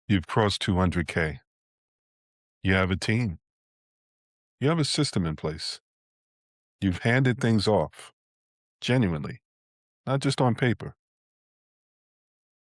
You've crossed 200K. You have a team. You have a system in place. You've handed things off, genuinely, not just on paper.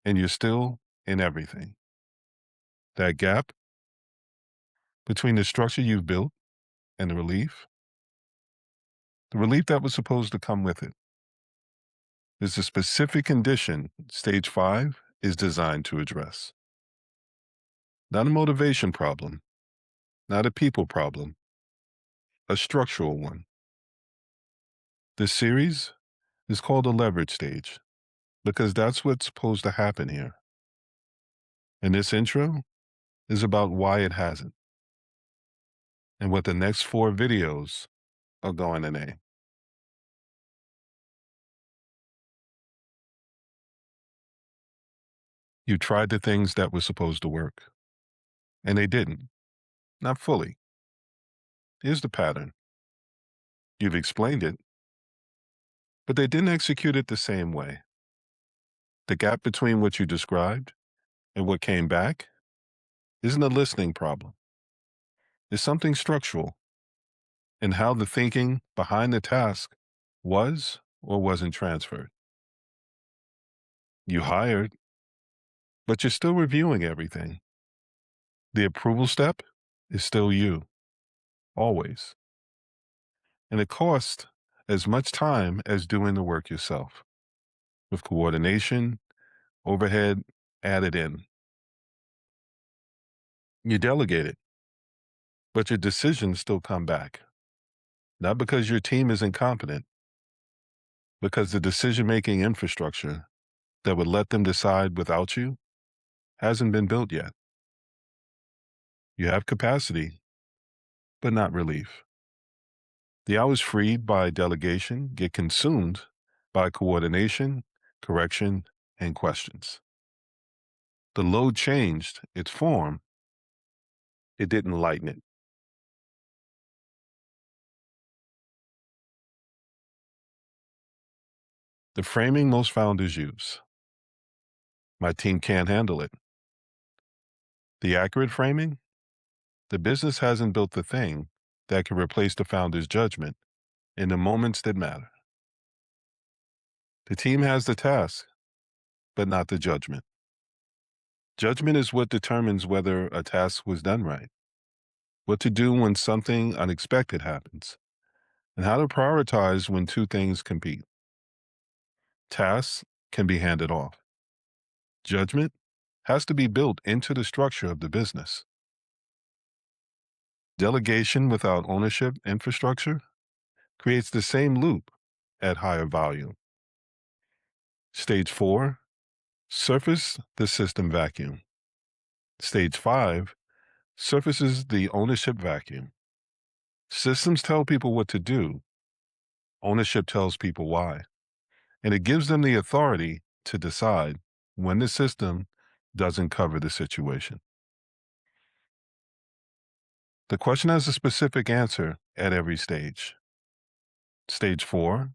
And you're still in everything. That gap between the structure you've built and the relief that was supposed to come with it, is a specific condition stage 5 is designed to address. Not a motivation problem, not a people problem, a structural one. This series is called a leverage stage because that's what's supposed to happen here. And this intro is about why it hasn't and what the next 4 videos are going to name. You tried the things that were supposed to work, and they didn't, not fully. Here's the pattern. You've explained it, but they didn't execute it the same way. The gap between what you described and what came back isn't a listening problem. It's something structural in how the thinking behind the task was or wasn't transferred. You hired, but you're still reviewing everything. The approval step is still you, always. And it costs as much time as doing the work yourself, with coordination, overhead added in. You delegate it, but your decisions still come back. Not because your team is incompetent, because the decision-making infrastructure that would let them decide without you hasn't been built yet. You have capacity, but not relief. The hours freed by delegation get consumed by coordination, correction, and questions. The load changed its form, it didn't lighten it. The framing most founders use: my team can't handle it. The accurate framing: the business hasn't built the thing that can replace the founder's judgment in the moments that matter. The team has the task, but not the judgment. Judgment is what determines whether a task was done right, what to do when something unexpected happens, and how to prioritize when two things compete. Tasks can be handed off. Judgment has to be built into the structure of the business. Delegation without ownership infrastructure creates the same loop at higher volume. Stage 4, surface the system vacuum. Stage 5, surfaces the ownership vacuum. Systems tell people what to do. Ownership tells people why. And it gives them the authority to decide when the system doesn't cover the situation. The question has a specific answer at every stage. Stage 4,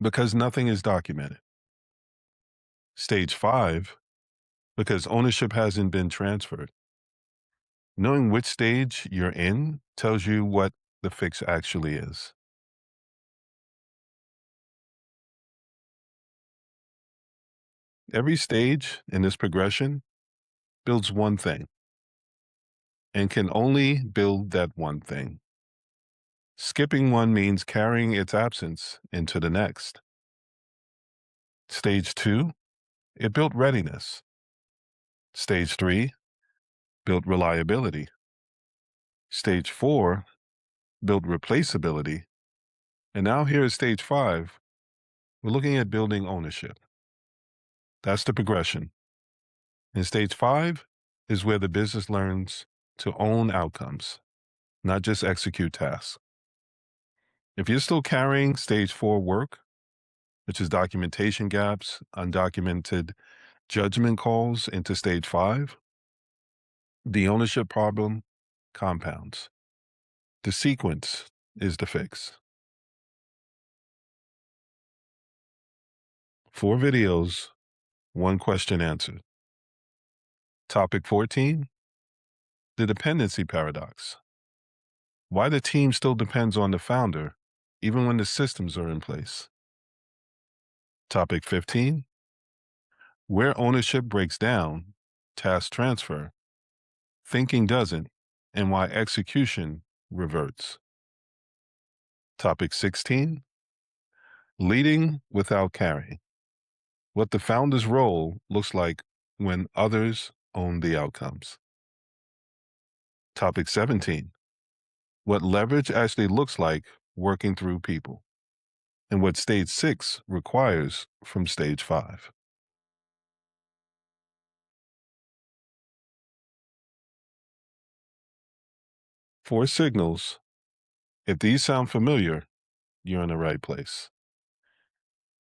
because nothing is documented. Stage 5, because ownership hasn't been transferred. Knowing which stage you're in tells you what the fix actually is. Every stage in this progression builds one thing and can only build that one thing. Skipping one means carrying its absence into the next. Stage 2, it built readiness. Stage 3, built reliability. Stage 4, built replaceability. And now here is stage 5, we're looking at building ownership. That's the progression. And stage 5 is where the business learns to own outcomes, not just execute tasks. If you're still carrying stage 4 work, which is documentation gaps, undocumented judgment calls into stage 5, the ownership problem compounds. The sequence is the fix. 4 videos, 1 question answered. Topic 14, the dependency paradox. Why the team still depends on the founder, even when the systems are in place. Topic 15, where ownership breaks down, task transfer, thinking doesn't, and why execution reverts. Topic 16, leading without carrying, what the founder's role looks like when others own the outcomes. Topic 17, what leverage actually looks like working through people, and what stage 6 requires from stage 5. Four signals. If these sound familiar, you're in the right place.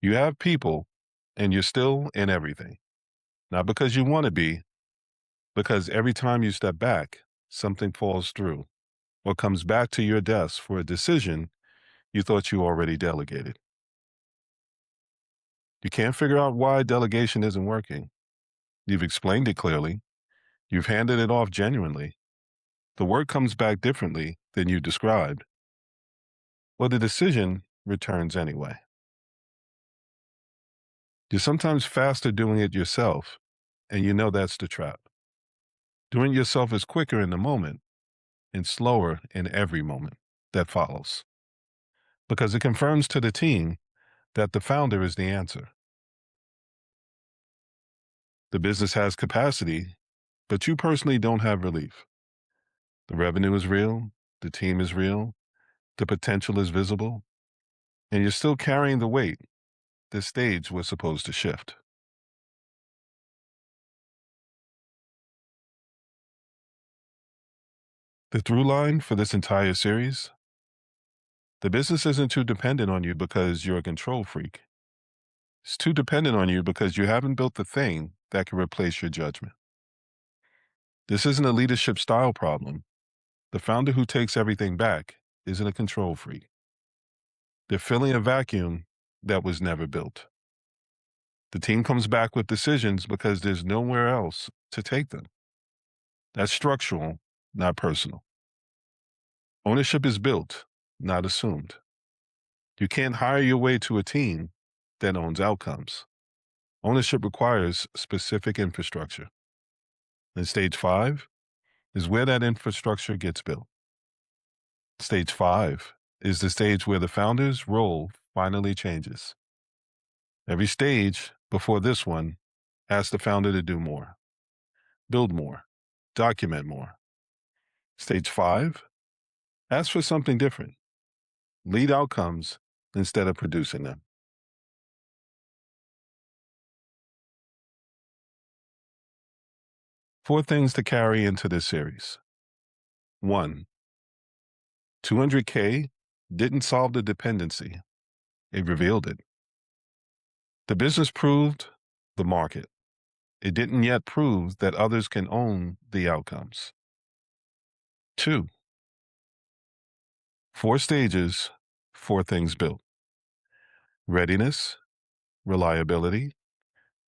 You have people, and you're still in everything. Not because you want to be, because every time you step back, something falls through or comes back to your desk for a decision you thought you already delegated. You can't figure out why delegation isn't working. You've explained it clearly. You've handed it off genuinely. The work comes back differently than you described. Well, the decision returns anyway. You're sometimes faster doing it yourself, and you know that's the trap. Doing it yourself is quicker in the moment and slower in every moment that follows, because it confirms to the team that the founder is the answer. The business has capacity, but you personally don't have relief. The revenue is real, the team is real, the potential is visible, and you're still carrying the weight the stage was supposed to shift. The through line for this entire series: the business isn't too dependent on you because you're a control freak. It's too dependent on you because you haven't built the thing that can replace your judgment. This isn't a leadership style problem. The founder who takes everything back isn't a control freak. They're filling a vacuum that was never built. The team comes back with decisions because there's nowhere else to take them. That's structural, not personal. Ownership is built, not assumed. You can't hire your way to a team that owns outcomes. Ownership requires specific infrastructure. And stage 5 is where that infrastructure gets built. Stage 5 is the stage where the founder's role finally changes. Every stage before this one asks the founder to do more, build more, document more. Stage 5 asks for something different: lead outcomes instead of producing them. 4 things to carry into this series. 1, 200K didn't solve the dependency, it revealed it. The business proved the market. It didn't yet prove that others can own the outcomes. 2, 4 stages, 4 things built: readiness, reliability,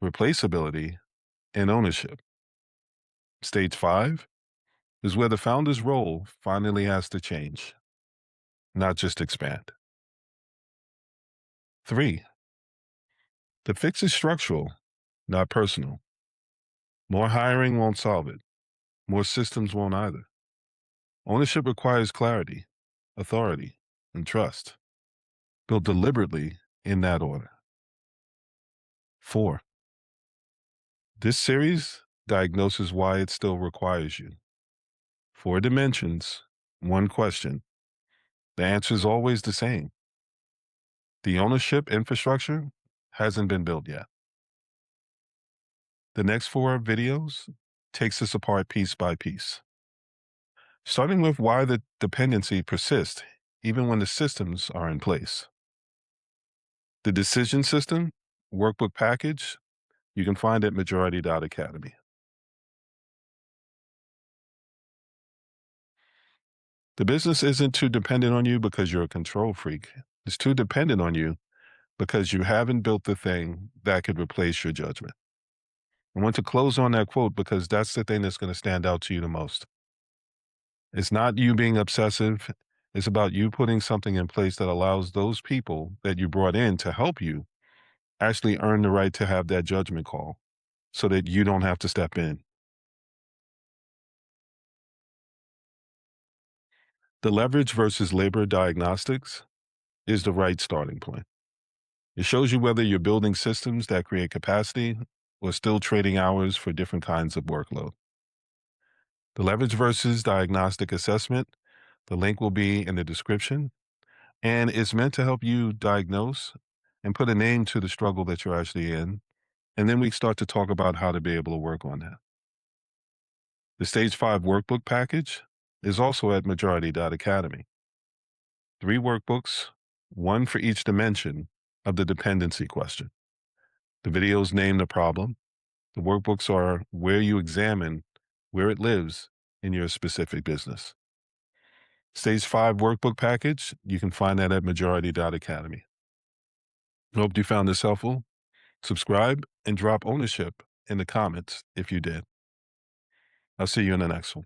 replaceability, and ownership. Stage 5 is where the founder's role finally has to change, not just expand. 3, the fix is structural, not personal. More hiring won't solve it. More systems won't either. Ownership requires clarity, authority, and trust, built deliberately in that order. 4, this series diagnoses why it still requires you. 4 dimensions, 1 question. The answer is always the same. The ownership infrastructure hasn't been built yet. The next 4 videos takes us apart piece by piece, starting with why the dependency persists even when the systems are in place. The decision system workbook package you can find at majority.academy. The business isn't too dependent on you because you're a control freak. It's too dependent on you because you haven't built the thing that could replace your judgment. I want to close on that quote because that's the thing that's going to stand out to you the most. It's not you being obsessive. It's about you putting something in place that allows those people that you brought in to help you actually earn the right to have that judgment call so that you don't have to step in. The leverage versus labor diagnostics is the right starting point. It shows you whether you're building systems that create capacity or still trading hours for different kinds of workload. The leverage versus diagnostic assessment, the link will be in the description, and it's meant to help you diagnose and put a name to the struggle that you're actually in. And then we start to talk about how to be able to work on that. The Stage 5 workbook package is also at majority.academy. 3 workbooks, one for each dimension of the dependency question. The videos name the problem. The workbooks are where you examine where it lives in your specific business. Stage 5 workbook package, you can find that at majority.academy. Hope you found this helpful. Subscribe and drop ownership in the comments if you did. I'll see you in the next one.